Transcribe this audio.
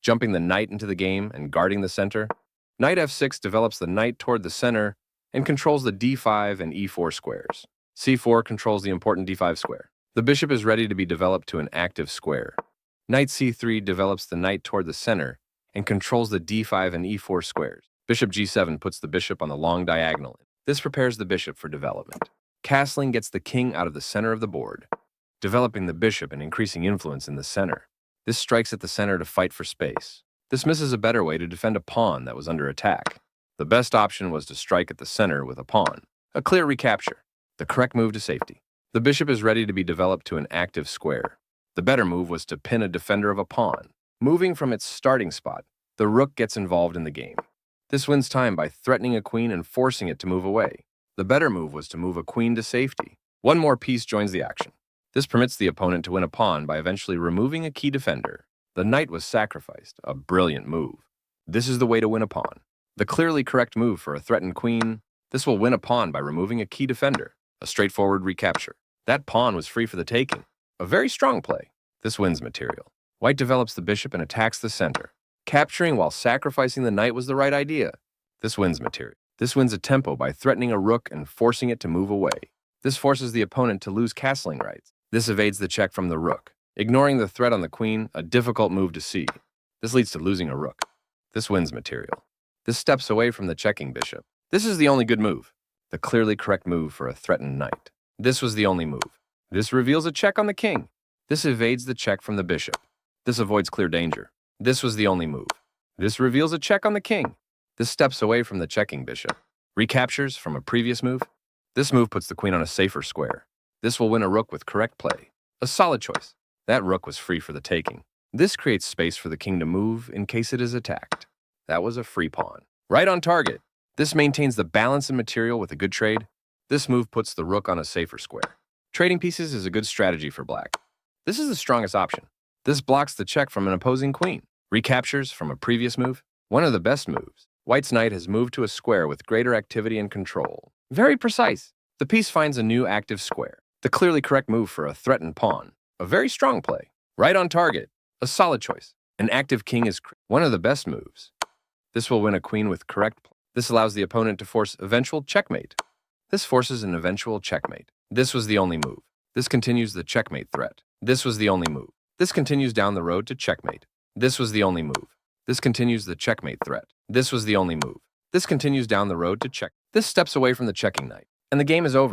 jumping the knight into the game and guarding the center. Knight f6 develops the knight toward the center and controls the d5 and e4 squares. c4 controls the important d5 square. The bishop is ready to be developed to an active square. Knight c3 develops the knight toward the center and controls the d5 and e4 squares. Bishop g7 puts the bishop on the long diagonal. This prepares the bishop for development. Castling gets the king out of the center of the board, developing the bishop and increasing influence in the center. This strikes at the center to fight for space. This misses a better way to defend a pawn that was under attack. The best option was to strike at the center with a pawn. A clear recapture. The correct move to safety. The bishop is ready to be developed to an active square. The better move was to pin a defender of a pawn. Moving from its starting spot, the rook gets involved in the game. This wins time by threatening a queen and forcing it to move away. The better move was to move a queen to safety. One more piece joins the action. This permits the opponent to win a pawn by eventually removing a key defender. The knight was sacrificed, a brilliant move. This is the way to win a pawn. The clearly correct move for a threatened queen. This will win a pawn by removing a key defender. A straightforward recapture. That pawn was free for the taking. A very strong play. This wins material. White develops the bishop and attacks the center. Capturing while sacrificing the knight was the right idea. This wins material. This wins a tempo by threatening a rook and forcing it to move away. This forces the opponent to lose castling rights. This evades the check from the rook. Ignoring the threat on the queen, a difficult move to see. This leads to losing a rook. This wins material. This steps away from the checking bishop. This is the only good move. The clearly correct move for a threatened knight. This was the only move. This reveals a check on the king. This evades the check from the bishop. This avoids clear danger. This was the only move. This reveals a check on the king. This steps away from the checking bishop. Recaptures from a previous move. This move puts the queen on a safer square. This will win a rook with correct play. A solid choice. That rook was free for the taking. This creates space for the king to move in case it is attacked. That was a free pawn. Right on target. This maintains the balance in material with a good trade. This move puts the rook on a safer square. Trading pieces is a good strategy for black. This is the strongest option. This blocks the check from an opposing queen. Recaptures from a previous move. One of the best moves. White's knight has moved to a square with greater activity and control. Very precise. The piece finds a new active square. The clearly correct move for a threatened pawn. A very strong play. Right on target. A solid choice. An active king is one of the best moves. This will win a queen with correct play. This allows the opponent to force eventual checkmate. This forces an eventual checkmate. This was the only move. This continues the checkmate threat. This was the only move. This continues down the road to checkmate. This was the only move. This continues the checkmate threat. This was the only move. This continues down the road to check. This steps away from the checking knight. And the game is over.